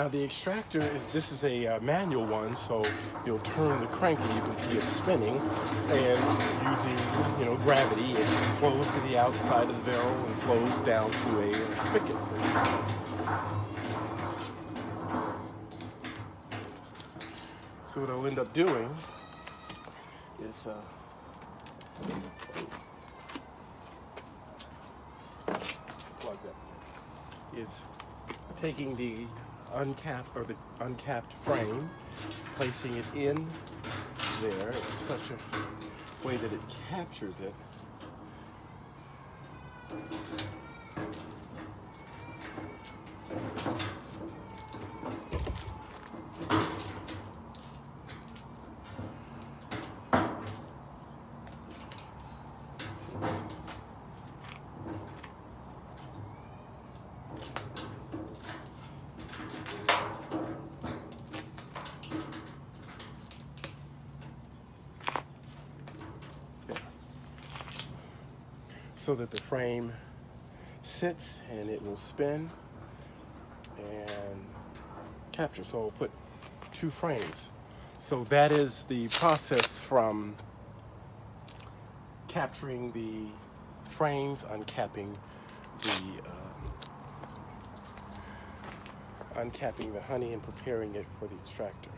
Now the extractor this is a manual one, so you'll turn the crank and you can see it spinning, and using gravity, it flows to the outside of the barrel and flows down to a spigot. So what I'll end up doing is plug that. Is taking the uncapped frame, placing it in there in such a way that it captures it. So that the frame sits and it will spin and capture. So I'll put 2 frames. So that is the process from capturing the frames, uncapping the honey and preparing it for the extractor.